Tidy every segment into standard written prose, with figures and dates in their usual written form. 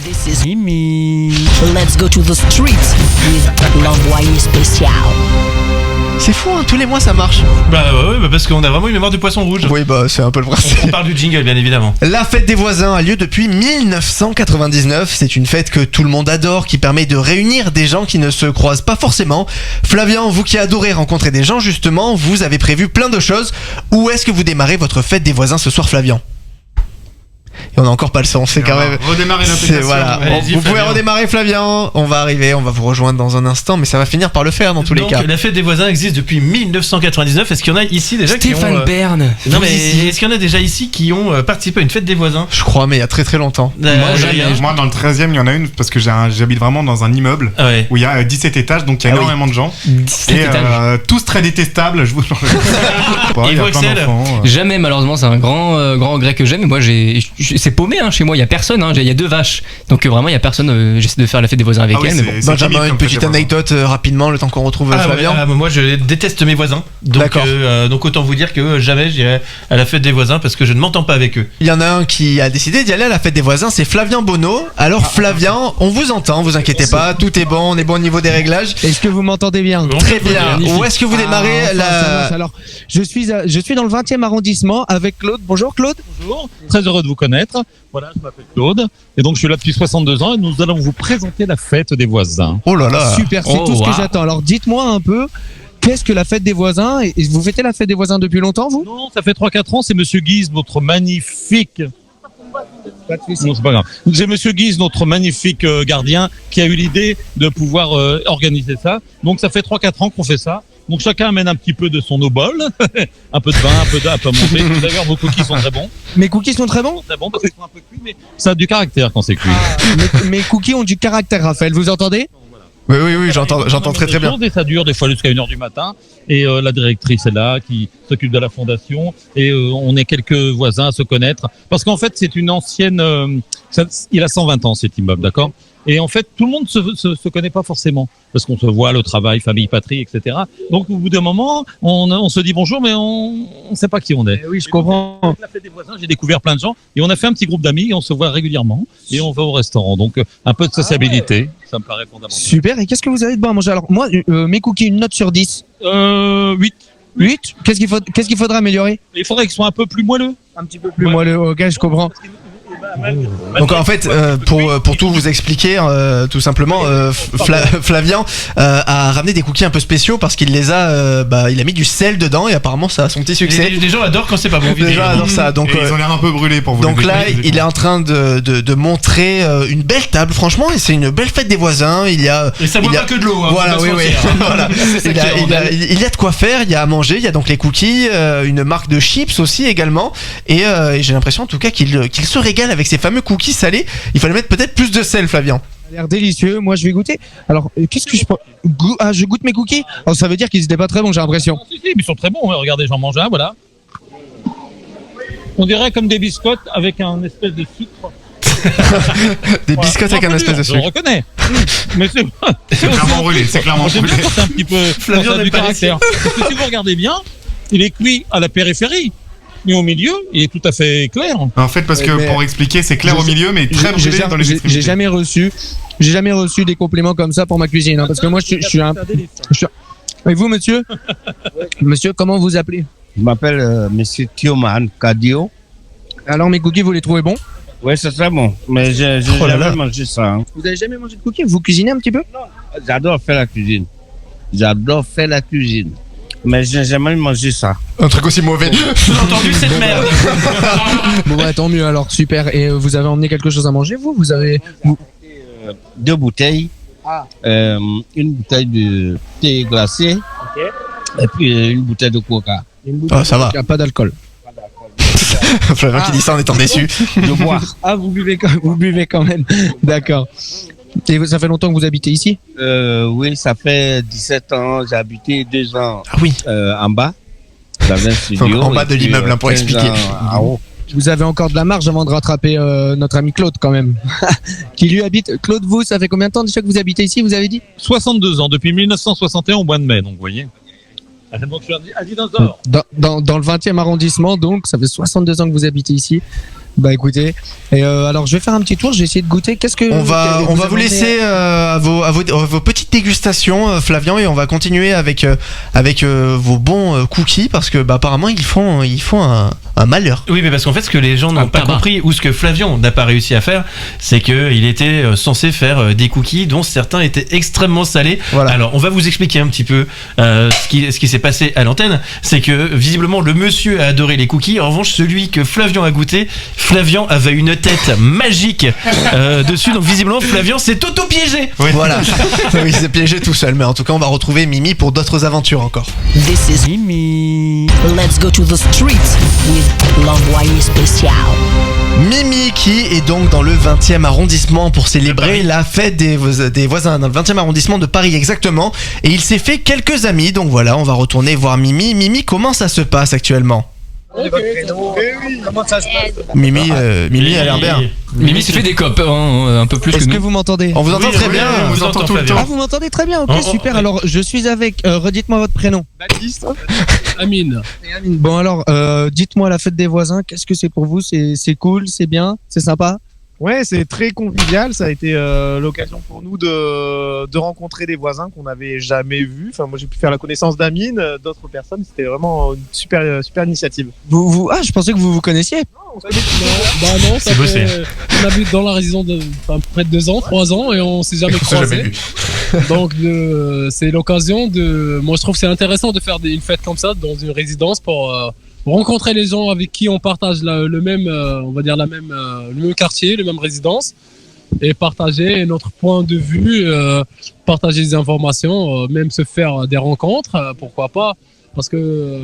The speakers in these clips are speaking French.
This is Mimi. Let's go to the streets with l'envoyé spécial. C'est fou, hein, tous les mois ça marche. Bah ouais, parce qu'on a vraiment une mémoire du poisson rouge. Oui, bah c'est un peu le principe. On parle du jingle, bien évidemment. La fête des voisins a lieu depuis 1999. C'est une fête que tout le monde adore, qui permet de réunir des gens qui ne se croisent pas forcément. Flavien, vous qui adorez rencontrer des gens, justement, vous avez prévu plein de choses. Où est-ce que vous démarrez votre fête des voisins ce soir, Flavien ? Et on n'a encore pas le son, c'est quand même. Redémarrer l'application. Voilà. Vous pouvez redémarrer, Flavien. On va arriver, on va vous rejoindre dans un instant, mais ça va finir par le faire dans tous les cas. La fête des voisins existe depuis 1999. Est-ce qu'il y en a ici déjà Stéphane qui ont Bern. Non mais est-ce qu'il y en a déjà ici qui ont participé à une fête des voisins ? Je crois, mais il y a très très longtemps. Moi, dans le 13e, il y en a une parce que j'habite vraiment dans un immeuble où il y a 17 étages, donc il y a énormément de gens. 17 étages. Tous très détestables. Je vous Il faut Excel. Jamais, malheureusement, c'est un grand regret que j'ai. Mais moi, c'est paumé hein, chez moi. Il y a personne. Hein, il y a 2 vaches. Donc vraiment, il y a personne. J'essaie de faire la fête des voisins avec elles. Mais bon. Benjamin, une petite anecdote rapidement, le temps qu'on retrouve Flavien. Moi, je déteste mes voisins. Donc autant vous dire que jamais j'irai à la fête des voisins parce que je ne m'entends pas avec eux. Il y en a un qui a décidé d'y aller à la fête des voisins, c'est Flavien Bonneau. Alors Flavien, on vous entend, vous inquiétez pas, tout est bon, on est bon au niveau des réglages. Est-ce que vous m'entendez bien ? Très bien. Où est-ce que vous démarrez Alors, je suis dans le 20e arrondissement avec Claude. Bonjour Claude. Bonjour, très heureux de vous connaître. Voilà, je m'appelle Claude et donc je suis là depuis 62 ans et nous allons vous présenter la fête des voisins. Oh là là. Super, c'est tout ce que j'attends. Alors dites-moi un peu, qu'est-ce que la fête des voisins ? Et vous fêtez la fête des voisins depuis longtemps, vous ? Non, ça fait 3-4 ans, c'est Monsieur Guise, notre magnifique... Non, c'est pas grave. C'est Monsieur Guise, notre magnifique gardien, qui a eu l'idée de pouvoir organiser ça. Donc ça fait 3-4 ans qu'on fait ça. Donc chacun amène un petit peu de son obol, un peu de vin, un peu d'eau, un peu monté. D'ailleurs, vos cookies sont très bons. Mes cookies sont très bons ? Très bons parce qu'ils sont un peu cuits, mais ça a du caractère quand c'est cuit. Mes cookies ont du caractère, Raphaël. Vous entendez ? Oui, j'entends très bien. Et ça dure des fois jusqu'à 1h du matin. Et la directrice est là, qui s'occupe de la fondation. Et on est quelques voisins à se connaître. Parce qu'en fait, c'est une ancienne... il a 120 ans, cet immeuble, d'accord ? Et en fait, tout le monde se connaît pas forcément. Parce qu'on se voit, le travail, famille, patrie, etc. Donc, au bout d'un moment, on se dit bonjour, mais on sait pas qui on est. Oui, je comprends. Avec la fête des voisins, j'ai découvert plein de gens. Et on a fait un petit groupe d'amis, et on se voit régulièrement. Et on va au restaurant. Donc, un peu de sociabilité, ça me paraît fondamental. Super. Et qu'est-ce que vous avez de bon à manger ? Alors, moi, mes cookies, une note sur 10. 8. 8 ? Qu'est-ce qu'il faudrait améliorer ? Il faudrait qu'ils soient un peu plus moelleux. Un petit peu plus moelleux, ok, je comprends. Donc en fait, pour tout vous expliquer, tout simplement, Flavien a ramené des cookies un peu spéciaux parce qu'il les a, il a mis du sel dedans et apparemment ça a son petit succès. Les gens adorent quand c'est pas bon. Les gens adorent ça. Donc ils ont l'air un peu brûlés pour vous. Donc là, il est en train de montrer une belle table, franchement, et c'est une belle fête des voisins. Il y a. Et ça boit pas que de l'eau. Hein, voilà, oui. Voilà. Il y a de quoi faire. Il y a à manger. Il y a donc les cookies, une marque de chips aussi également. Et j'ai l'impression en tout cas qu'il se régale avec ces fameux cookies salés. Il fallait mettre peut-être plus de sel, Flavien. Ça a l'air délicieux. Moi, je vais goûter. Alors, qu'est-ce que je peux... je goûte mes cookies. Alors, ça veut dire qu'ils étaient pas très bons, j'ai l'impression. Si, mais ils sont très bons. Regardez, j'en mange un, voilà. On dirait comme des biscottes avec un espèce de sucre. Des biscottes avec un espèce de sucre. On reconnaît. Mais c'est clairement brûlé. C'est clairement brûlé. C'est un petit peu Flavien du caractère. Parce que si vous regardez bien, il est cuit à la périphérie. Mais au milieu, il est tout à fait clair. En fait, parce que pour expliquer, c'est clair au milieu, mais très brûlé dans les extrémités. J'ai jamais reçu des compliments comme ça pour ma cuisine, hein, parce que moi, je suis un. Et vous, monsieur ? Monsieur, comment vous appelez ? Je m'appelle Monsieur Thioman Cadio. Alors, mes cookies, vous les trouvez bons ? Oui, c'est très bon, mais j'ai jamais mangé ça. Hein. Vous avez jamais mangé de cookies ? Vous cuisinez un petit peu ? Non, j'adore faire la cuisine. Mais j'ai jamais mangé ça. Un truc aussi mauvais. J'ai entendu cette merde. Bon, tant mieux alors, super. Et vous avez emmené quelque chose à manger, vous avez 2 bouteilles. Une bouteille de thé glacé. Et puis une bouteille de coca. Ça va. Il n'y a pas d'alcool. Flavien qui dit ça en étant déçu. De boire. Ah, vous buvez quand même. D'accord. Et ça fait longtemps que vous habitez ici ? Oui, ça fait 17 ans. J'ai habité 2 ans en bas. J'avais un studio. En bas de l'immeuble, pour expliquer. Vous avez encore de la marge avant de rattraper notre ami Claude quand même, qui lui habite. Claude, vous, ça fait combien de temps déjà que vous habitez ici, vous avez dit ? 62 ans, depuis 1961 au mois de mai, donc vous voyez. Donc je suis un dinosaure. Dans le 20e arrondissement, donc ça fait 62 ans que vous habitez ici. Bah écoutez, et alors je vais faire un petit tour, je vais essayer de goûter. Qu'est-ce que On va vous laisser à vos petites dégustations, Flavian, et on va continuer avec vos bons cookies parce que apparemment ils font un malheur. Oui, mais parce qu'en fait, ce que les gens n'ont pas compris ou ce que Flavian n'a pas réussi à faire, c'est que il était censé faire des cookies dont certains étaient extrêmement salés. Voilà. Alors, on va vous expliquer un petit peu ce qui s'est passé à l'antenne. C'est que visiblement le monsieur a adoré les cookies. En revanche, celui que Flavian a goûté, Flavian avait une tête magique dessus. Donc visiblement, Flavian s'est auto-piégé. Oui. Voilà. Il s'est piégé tout seul. Mais en tout cas, on va retrouver Mimi pour d'autres aventures encore. This is Mimi. Let's go to the streets with l'envoyé spécial. Mimi qui est donc dans le 20e arrondissement pour célébrer la fête des voisins, dans le 20e arrondissement de Paris exactement, et il s'est fait quelques amis, donc voilà, on va retourner voir Mimi. Mimi, comment ça se passe actuellement? Comment ça se passe? Mimi a l'air bien. Mimi s'est fait des copains, un peu plus que Est-ce nous. que vous m'entendez? On vous entend très bien. On vous entend tout le temps. Ah, vous m'entendez très bien, ok, super. Alors, je suis avec, redites-moi votre prénom. Baptiste. Amine. Bon, alors, dites-moi la fête des voisins, qu'est-ce que c'est pour vous? C'est cool, c'est bien, c'est sympa? Ouais, c'est très convivial. Ça a été l'occasion pour nous de rencontrer des voisins qu'on n'avait jamais vus. Enfin, moi, j'ai pu faire la connaissance d'Amine, d'autres personnes. C'était vraiment une super initiative. Ah, je pensais que vous vous connaissiez. Non, ça fait, on habite dans la résidence près de 2 ans, 3 ans, et on s'est jamais croisés. Donc, c'est l'occasion de. Moi, je trouve que c'est intéressant de faire une fête comme ça dans une résidence pour rencontrer les gens avec qui on partage le même, on va dire le même quartier, la même résidence, et partager notre point de vue, partager des informations, même se faire des rencontres, pourquoi pas, parce que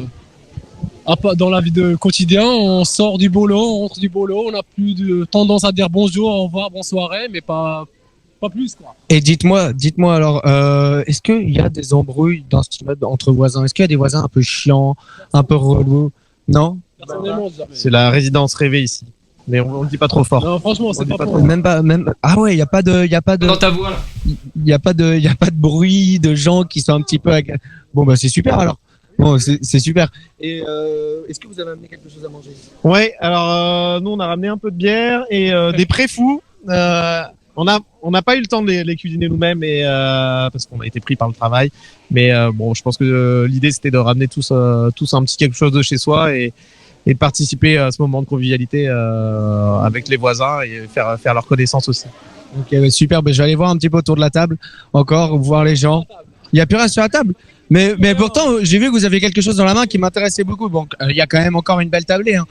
dans la vie de quotidien, on sort du boulot, on rentre du boulot, on a plus de tendance à dire bonjour, au revoir, bonne soirée, mais pas plus, quoi. Et dites-moi alors, est-ce qu'il y a des embrouilles dans ce immeuble entre voisins? Est-ce qu'il y a des voisins un peu chiants, un peu relous? Non? C'est la résidence rêvée ici. Mais on le dit pas trop fort. Non, franchement, c'est pas trop. Ah ouais, il y a pas de. Dans ta voix là. Il y a pas de bruit de gens qui sont un petit peu. Bon bah c'est super alors. Bon c'est super. Et est-ce que vous avez amené quelque chose à manger? Ouais, alors nous on a ramené un peu de bière et des préfous. On n'a pas eu le temps de les cuisiner nous-mêmes parce qu'on a été pris par le travail. Mais bon, je pense que l'idée c'était de ramener tous un petit quelque chose de chez soi et de participer à ce moment de convivialité avec les voisins et faire leur connaissance aussi. Ok, super. Ben, je vais aller voir un petit peu autour de la table encore, voir les gens. Il n'y a plus rien sur la table. Mais pourtant, j'ai vu que vous avez quelque chose dans la main qui m'intéressait beaucoup. Bon, il y a quand même encore une belle tablée. Hein.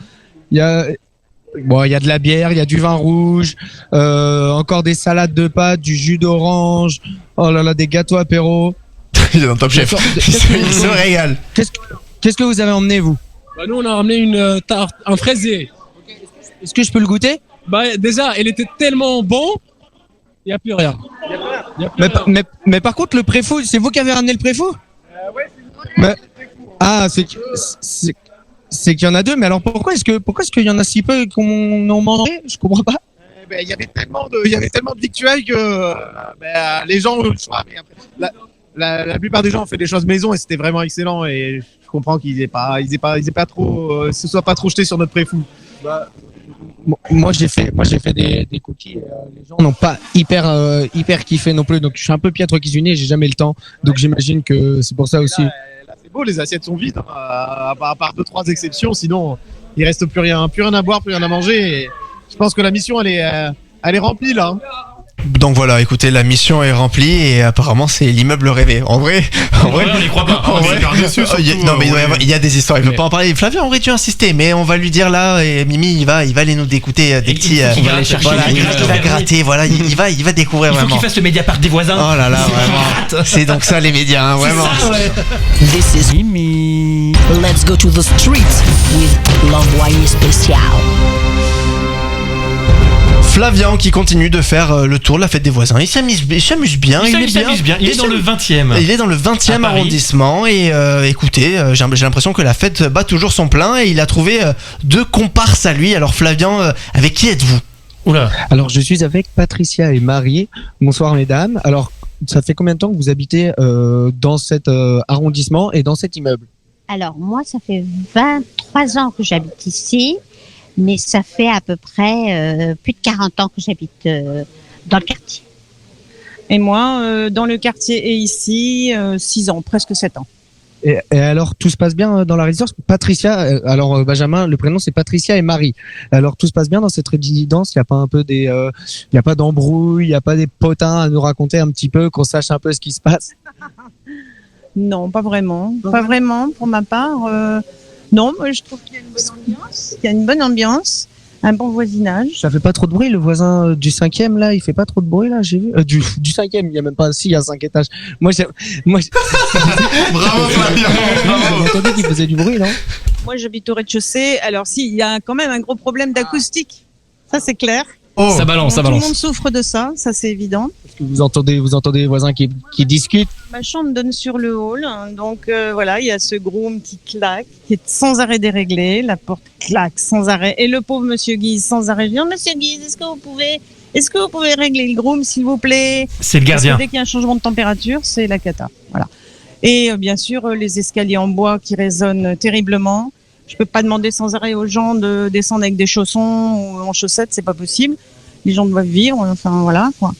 Il y a de la bière, il y a du vin rouge, encore des salades de pâtes, du jus d'orange. Oh là là, des gâteaux apéro. Il est dans Top Chef. Il se régale. Qu'est-ce que vous avez emmené, vous? Nous, on a ramené une tarte, un fraisier. Est-ce que je peux le goûter? Déjà, il était tellement bon, il n'y a plus rien. Mais par contre, le préfou, c'est vous qui avez ramené le préfou? Ouais, c'est vous. Ah, c'est qu'il y en a 2, mais alors pourquoi est-ce qu'il y en a si peu qu'on en mangeait? Je comprends pas. Il y avait tellement de victuailles que les gens la plupart des gens ont fait des choses maison et c'était vraiment excellent et je comprends qu'ils aient pas trop se soient pas trop jetés sur notre préfou. Moi j'ai fait des cookies, les gens n'ont pas hyper kiffé non plus, donc je suis un peu piètre cuisinier, j'ai jamais le temps, donc j'imagine que c'est pour ça aussi. Là, c'est beau, les assiettes sont vides, à part 2-3 exceptions, sinon il reste plus rien à boire, plus rien à manger. Et je pense que la mission elle est remplie là. Donc voilà, écoutez, la mission est remplie et apparemment c'est l'immeuble rêvé. En vrai, on n'y croit pas. Il y a des histoires. Il veut pas en parler. Flavien aurait dû insister, mais on va lui dire là. Et Mimi, il va aller nous écouter des petits. Il va aller chercher. Il va gratter. Voilà, il va découvrir vraiment. Il faut qu'il fasse le Mediapart des voisins. Oh là là, vraiment. C'est donc ça les médias, hein, vraiment. Ça, ouais. This is Mimi. Let's go to the streets with l'envoyé spécial. Flavian qui continue de faire le tour de la fête des voisins. Il s'amuse bien. Il s'amuse bien. Il est dans le 20e. Il est dans le 20e arrondissement. Et écoutez, j'ai l'impression que la fête bat toujours son plein. Et il a trouvé 2 comparses à lui. Alors Flavian, avec qui êtes-vous? Oula. Alors je suis avec Patricia et Marie. Bonsoir mesdames. Alors ça fait combien de temps que vous habitez dans cet arrondissement et dans cet immeuble? Alors moi ça fait 23 ans que j'habite ici. mais ça fait à peu près plus de 40 ans que j'habite dans le quartier. Et moi, dans le quartier et ici, 6 ans, presque 7 ans. Et alors, tout se passe bien dans la résidence? Patricia, alors Benjamin, le prénom c'est Patricia et Marie. Alors, tout se passe bien dans cette résidence? Il n'y a pas un peu il y a pas d'embrouille, il n'y a pas des potins à nous raconter un petit peu, qu'on sache un peu ce qui se passe? Non, pas vraiment. Pas vraiment, pour ma part. Non, moi, je trouve qu'il y a une bonne ambiance. Il y a une bonne ambiance, un bon voisinage. Ça fait pas trop de bruit, le voisin du 5e là, il fait pas trop de bruit là, j'ai vu. Du 5e, il y a même pas, si, il y a 5 étages. Bravo Flavien. Vous entendez qu'il faisait du bruit, non? Moi, j'habite au rez-de-chaussée. Alors, si, il y a quand même un gros problème d'acoustique. Ça, c'est clair. Oh. Ça balance, ça Tout balance. le monde souffre de ça, ça c'est évident. Parce que vous entendez les voisins qui discutent. Ma chambre donne sur le hall, hein, donc voilà, il y a ce groom qui claque, qui est sans arrêt déréglé, la porte claque sans arrêt, et le pauvre Monsieur Guise sans arrêt vient. Monsieur Guise, est-ce que vous pouvez régler le groom, s'il vous plaît? C'est le gardien. Parce que dès qu'il y a un changement de température, c'est la cata. Voilà. Et bien sûr, les escaliers en bois qui résonnent terriblement. Je peux pas demander sans arrêt aux gens de descendre avec des chaussons ou en chaussettes, c'est pas possible. Les gens doivent vivre, enfin voilà quoi.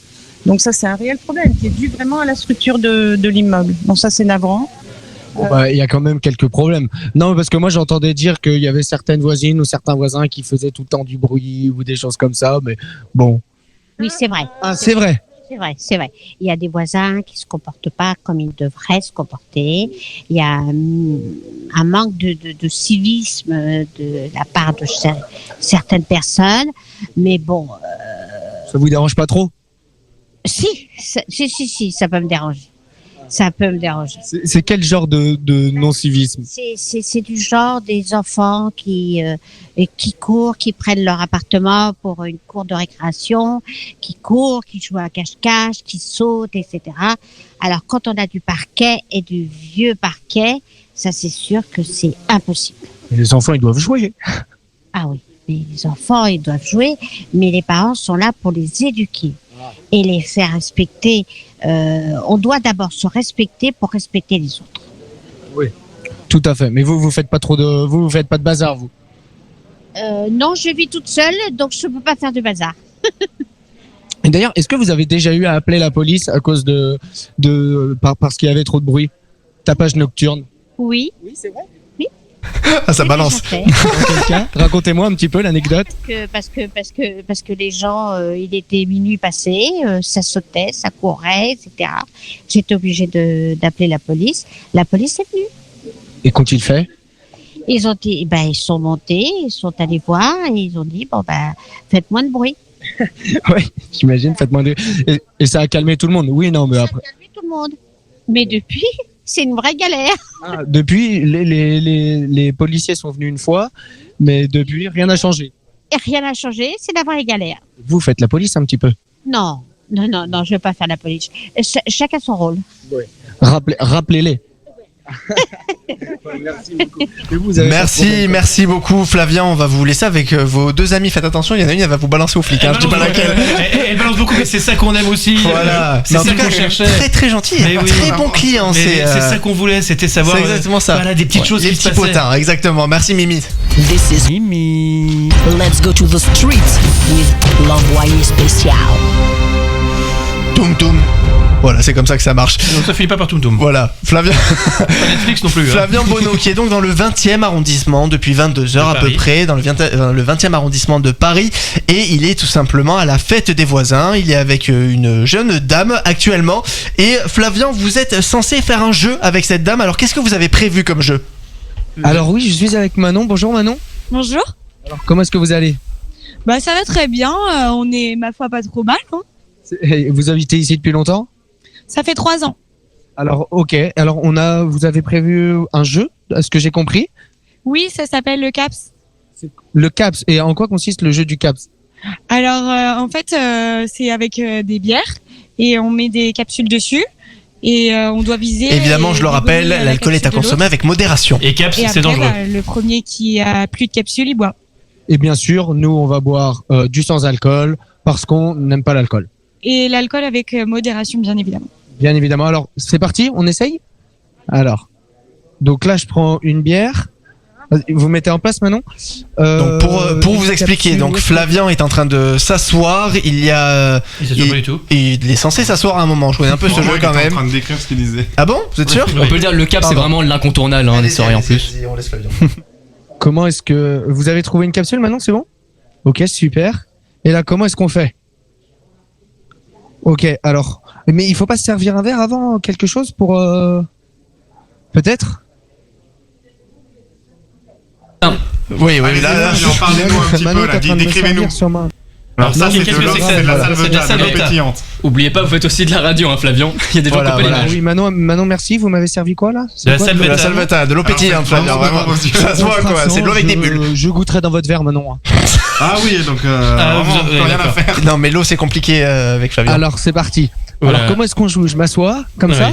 Donc ça c'est un réel problème qui est dû vraiment à la structure de l'immeuble. Donc ça c'est navrant. Bon, il y a quand même quelques problèmes. Non, parce que moi j'entendais dire qu'il y avait certaines voisines ou certains voisins qui faisaient tout le temps du bruit ou des choses comme ça, mais bon. Oui, c'est vrai. Ah, c'est vrai. C'est vrai. Il y a des voisins qui se comportent pas comme ils devraient se comporter. Il y a un manque de civisme de la part de certaines personnes. Mais bon. Ça vous dérange pas trop? Si, ça peut me déranger. Ça peut me déranger. C'est quel genre de non-civisme? C'est du genre des enfants qui courent, qui prennent leur appartement pour une cour de récréation, qui courent, qui jouent à cache-cache, qui sautent, etc. Alors quand on a du parquet et du vieux parquet, ça c'est sûr que c'est impossible. Et les enfants, ils doivent jouer. Ah oui, mais les enfants, ils doivent jouer, mais les parents sont là pour les éduquer et les faire respecter. On doit d'abord se respecter pour respecter les autres. Oui, tout à fait. Mais vous faites pas vous faites pas de bazar, vous? Non, je vis toute seule, donc je peux pas faire de bazar. Et d'ailleurs, est-ce que vous avez déjà eu à appeler la police à cause parce qu'il y avait trop de bruit? Tapage nocturne. Oui. Oui, c'est vrai. Oui. Ah, ça balance. Racontez-moi un petit peu l'anecdote. Parce que les gens, il était minuit passé, ça sautait, ça courait, etc. J'étais obligée d'appeler la police. La police est venue. Et qu'ont-ils fait? Ils ont dit, ils sont montés, ils sont allés voir et ils ont dit, faites moins de bruit. Oui, j'imagine, faites moins de bruit. Et ça a calmé tout le monde. Oui, non, mais après. Ça a calmé tout le monde. Mais depuis, c'est une vraie galère. Ah, depuis, les policiers sont venus une fois, mais depuis, rien n'a changé. Et rien n'a changé, c'est la vraie galère. Vous faites la police un petit peu. Non, je vais pas faire la police. Chacun son rôle. Oui. Rappelez-les. Merci beaucoup. Merci beaucoup Flavien. On va vous laisser avec vos deux amis. Faites attention, il y en a une, elle va vous balancer au flic. Je dis pas laquelle. Elle balance beaucoup, mais c'est ça qu'on aime aussi. Voilà, c'est ça qu'on cherchait. Très très gentil, très bon client. C'est ça qu'on voulait, c'était savoir. C'est exactement ça. Voilà, des petites choses les qui se petits passaient. potins, exactement. Merci Mimi. This is Mimi. Let's go to the streets with l'envoyé spécial. Toum toum. Voilà, c'est comme ça que ça marche. Donc ça finit pas par Toum Toum. Voilà, Flavien. Pas Netflix non plus. Flavien Bonneau, qui est donc dans le 20e arrondissement depuis 22h à peu près, dans le 20e arrondissement de Paris. Et il est tout simplement à la fête des voisins. Il est avec une jeune dame actuellement. Et Flavien, vous êtes censé faire un jeu avec cette dame. Alors qu'est-ce que vous avez prévu comme jeu? Alors oui, je suis avec Manon. Bonjour Manon. Bonjour. Alors comment est-ce que vous allez? Ça va très bien. On est, ma foi, pas trop mal. Hein. Vous habitez ici depuis longtemps? Ça fait 3 ans. Alors, ok. Alors, vous avez prévu un jeu, à ce que j'ai compris? Oui, ça s'appelle le CAPS. Le CAPS. Et en quoi consiste le jeu du CAPS? Alors, en fait, c'est avec des bières et on met des capsules dessus et on doit viser. Évidemment, je le rappelle, l'alcool est à consommer avec modération. Et CAPS, c'est dangereux. Le premier qui a plus de capsules, il boit. Et bien sûr, nous, on va boire du sans-alcool parce qu'on n'aime pas l'alcool. Et l'alcool avec modération, bien évidemment. Bien évidemment. Alors, c'est parti, on essaye? Alors, donc là, je prends une bière. Vous mettez en place Manon. Donc pour vous expliquer, donc Flavien est en train de s'asseoir. Il y a, Il s'assure pas du tout. il est censé s'asseoir à un moment. Je connais un peu ce jeu quand même. en train de décrire ce qu'il disait. Ah bon, vous êtes sûr? On peut le dire, le cap c'est vraiment l'incontournable des soirées en plus. On laisse Flavien. Comment est-ce que vous avez trouvé une capsule Manon? C'est bon? Ok, super. Et là, comment est-ce qu'on fait? Ok, alors, mais il faut pas se servir un verre avant quelque chose pour peut-être? Oui, Allez, là, parlez-nous un petit peu, là, décrivez-nous. Alors ça, c'est de la salvetat, de l'eau pétillante. Oubliez pas, vous faites aussi de la radio, hein, Flavien. Il y a des gens qui ont pas l'image. Oui, Manon, merci. Vous m'avez servi quoi là? De la salvetat, de l'eau pétillante, Flavien. Vraiment, ça se voit quoi. C'est de l'eau avec des bulles. Je goûterai dans votre verre, Manon. Ah oui, donc rien à faire. Non, mais l'eau c'est compliqué avec Flavien. Alors c'est parti. Alors comment est-ce qu'on joue? Je m'assois comme ça.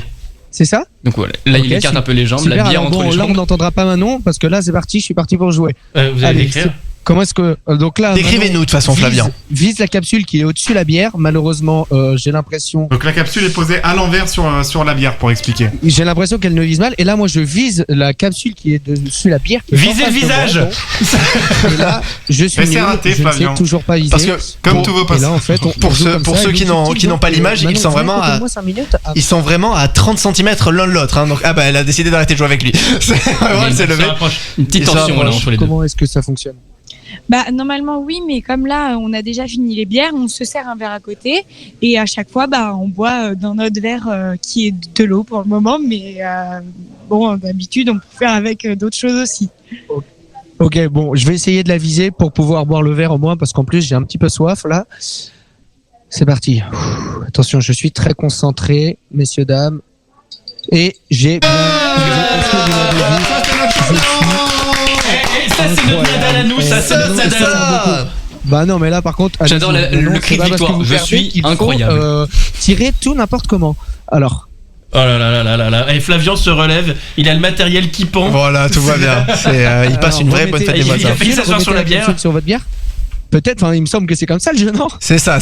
C'est ça? Donc voilà, là il écarte un peu les jambes, super, la bière entre les jambes. Là on n'entendra pas Manon parce que là c'est parti, je suis parti pour jouer. Vous allez l'écrire? Comment est-ce que donc là décrivez-nous de toute façon Flavien. Vise la capsule qui est au-dessus de la bière. Malheureusement, j'ai l'impression. Donc la capsule est posée à l'envers sur la bière pour expliquer. J'ai l'impression qu'elle ne vise mal. Et là, moi, je vise la capsule qui est dessus la bière. Visez le visage. Et là, je suis nul. raté, je ne sais toujours pas viser. Parce que comme tous vos postes. En fait, pour ceux qui n'ont pas l'image, ils sont vraiment à 30 cm l'un de l'autre. Donc ah bah elle a décidé d'arrêter de jouer avec lui. C'est levé. Une petite tension là entre les deux. Comment est-ce que ça fonctionne? Bah normalement oui, mais comme là on a déjà fini les bières, on se sert un verre à côté et à chaque fois bah on boit dans notre verre qui est de l'eau pour le moment, mais bon d'habitude on peut faire avec d'autres choses aussi. Ok, bon, je vais essayer de la viser pour pouvoir boire le verre au moins parce qu'en plus j'ai un petit peu soif là. C'est parti. Attention, je suis très concentré, messieurs dames, et j'ai bien. Ça c'est notre médaille à nous, ça c'est notre médaille. Bah non mais là par contre j'adore le cri de victoire, je suis incroyable. Tirer tout n'importe comment. Alors oh là là là là là. Et Flavien se relève, il a le matériel qui pend. Voilà, tout va bien. Il passe une vraie bonne fête des voisins. Il a fait s'asseoir sur la bière. Sur votre bière. Peut-être, enfin il me semble que c'est comme ça le jeu, non? C'est ça.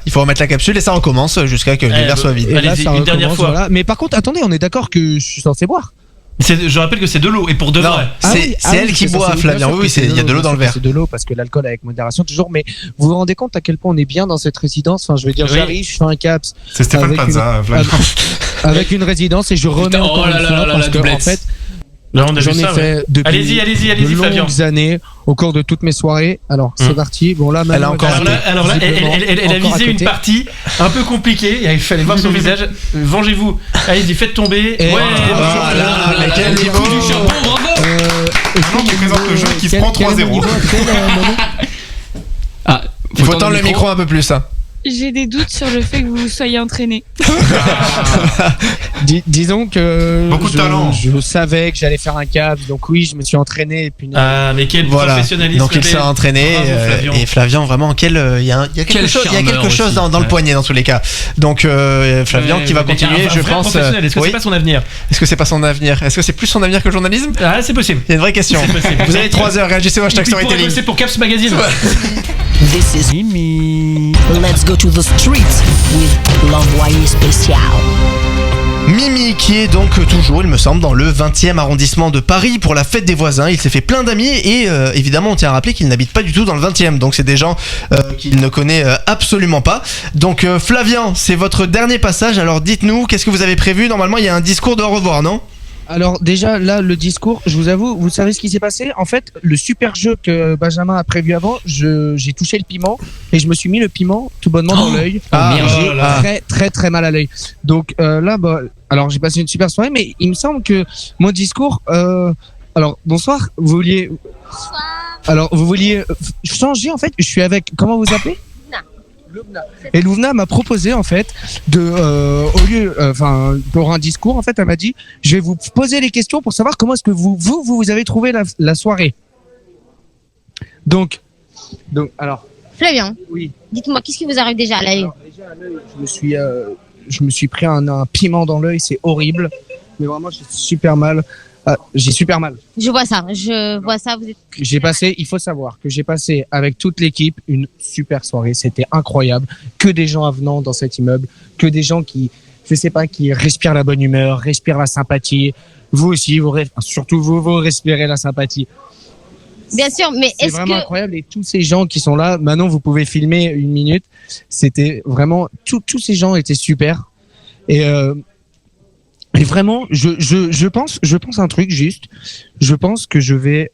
Il faut remettre la capsule et ça recommence jusqu'à que le verre soit vide. Allez-y, une dernière fois. Voilà. Mais par contre, attendez, on est d'accord que je suis censé boire. Je rappelle que c'est de l'eau et pour de vrai. C'est elle qui boit, Flavien. Oui, il y a de l'eau dans le verre. C'est de l'eau parce que l'alcool avec modération toujours. Mais vous vous rendez compte à quel point on est bien dans cette résidence? Enfin, je veux dire, j'arrive, je fais un caps. C'est Stéphane Plaza, Flavien. Avec une résidence et je remets encore une fois parce que en fait. Là, on a j'en ai fait depuis allez-y, Flavien. longues années au cours de toutes mes soirées. Alors c'est parti. Bon là, elle a encore. Alors là, elle a visé une partie un peu compliquée. Il fallait voir son visage. Vengez-vous. Allez-y, faites tomber. Ouais. Voilà. Quel niveau du chapeau, bravo. Maintenant, on présente le jeu qui se prend 3-0. Ah, il faut tendre le micro un peu plus. J'ai des doutes sur le fait que vous soyez entraîné. Disons que beaucoup de talent. Je savais que j'allais faire un cap, donc oui, je me suis entraîné. Et puis, mais quel professionnalisme. Donc il s'est entraîné. Bravo, et Flavien, vraiment, il y a quelque chose dans le poignet dans tous les cas. Donc Flavien qui va continuer, je pense. Est-ce que c'est pas son avenir? Est-ce que c'est pas son avenir? Est-ce que c'est plus son avenir que le journalisme? Ah, c'est possible. Il y a une vraie question. Vous avez 3 heures, réagissez au hashtag Storytelling. C'est pour Caps Magazine. This is Mimi. Let's go to the streets with l'envoyé spécial. Mimi qui est donc toujours, il me semble, dans le 20e arrondissement de Paris pour la fête des voisins. Il s'est fait plein d'amis et évidemment on tient à rappeler qu'il n'habite pas du tout dans le 20e. Donc c'est des gens qu'il ne connaît absolument pas. Donc Flavien, c'est votre dernier passage. Alors dites-nous, qu'est-ce que vous avez prévu? Normalement il y a un discours de au revoir, non? Alors déjà là le discours, je vous avoue, vous savez ce qui s'est passé? En fait, le super jeu que Benjamin a prévu avant, j'ai touché le piment et je me suis mis le piment tout bonnement dans l'œil. J'ai très très mal à l'œil. Donc là alors j'ai passé une super soirée, mais il me semble que mon discours alors bonsoir, vous vouliez changer en fait, je suis avec, comment vous appelez? Et Louvna m'a proposé en fait de au lieu pour un discours en fait elle m'a dit je vais vous poser les questions pour savoir comment est-ce que vous avez trouvé la soirée. Donc alors Flavien, oui, dites-moi qu'est-ce qui vous arrive déjà à l'œil? Je me suis pris un piment dans l'œil, c'est horrible, mais vraiment j'ai super mal. J'ai super mal. Je vois ça. Vous êtes... Il faut savoir que j'ai passé avec toute l'équipe une super soirée. C'était incroyable. Que des gens avenants dans cet immeuble, que des gens qui respirent la bonne humeur, respirent la sympathie. Vous aussi, surtout vous respirez la sympathie. Bien sûr, mais C'est est-ce vraiment que incroyable et tous ces gens qui sont là, maintenant vous pouvez filmer 1 minute. C'était vraiment tous ces gens étaient super et vraiment je pense un truc juste. Je pense que je vais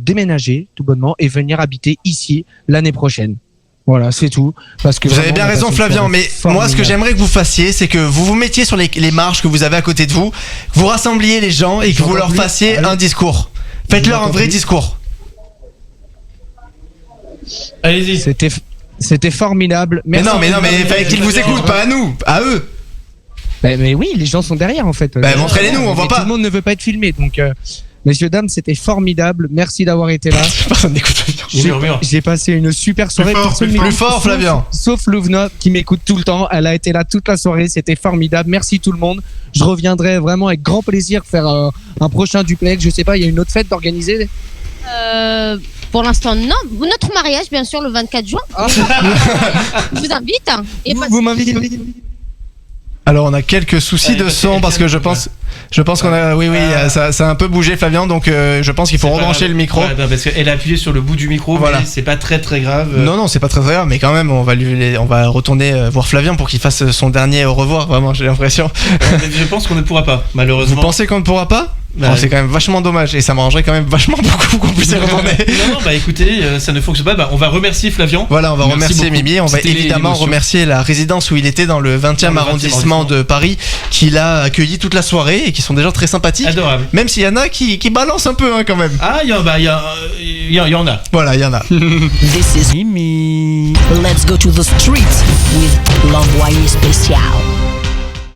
déménager tout bonnement et venir habiter ici l'année prochaine. Voilà, c'est tout. Parce que vous avez bien raison, Flavien, mais moi, ce que j'aimerais que vous fassiez, c'est que vous vous mettiez sur les marches que vous avez à côté de vous, que vous rassembliez les gens et que vous leur fassiez un discours. Faites-leur un vrai discours. Allez-y. C'était formidable. Merci. Mais non, mais fallait qu'ils vous écoutent, pas à nous, à eux. Mais oui, les gens sont derrière en fait. Montrez-les-nous, on voit pas. Tout le monde ne veut pas être filmé, donc. Messieurs, dames, c'était formidable. Merci d'avoir été là. J'ai passé une super soirée. Plus fort, Flavien. Sauf Louvna qui m'écoute tout le temps. Elle a été là toute la soirée. C'était formidable. Merci tout le monde. Je reviendrai vraiment avec grand plaisir faire un prochain duplex. Je sais pas, il y a une autre fête d'organiser. pour l'instant, non. Notre mariage, bien sûr, le 24 juin. Je vous invite. Et vous m'invitez. Alors on a quelques soucis de son parce que je pense qu'on a ça a un peu bougé, Flavien, donc je pense qu'il faut rebrancher le micro. Ouais, parce qu'elle a appuyé sur le bout du micro, voilà. Mais c'est pas très grave. Non, c'est pas très grave, mais quand même on va retourner voir Flavien pour qu'il fasse son dernier au revoir, vraiment, j'ai l'impression. Je pense qu'on ne pourra pas, malheureusement. Vous pensez qu'on ne pourra pas ? C'est quand même vachement dommage et ça m'arrangerait quand même vachement beaucoup qu'on puisse y retourner. Non, écoutez, ça ne fonctionne pas. On va remercier Flavien. Voilà, on va remercier Mimi. On va évidemment remercier la résidence où il était dans le 20e arrondissement de Paris, qui l'a accueilli toute la soirée et qui sont des gens très sympathiques. Adorable. Même s'il y en a qui balancent un peu quand même. Ah, il y en a. Voilà, il y en a. This is Mimi. Let's go to the streets with l'envoyé spécial.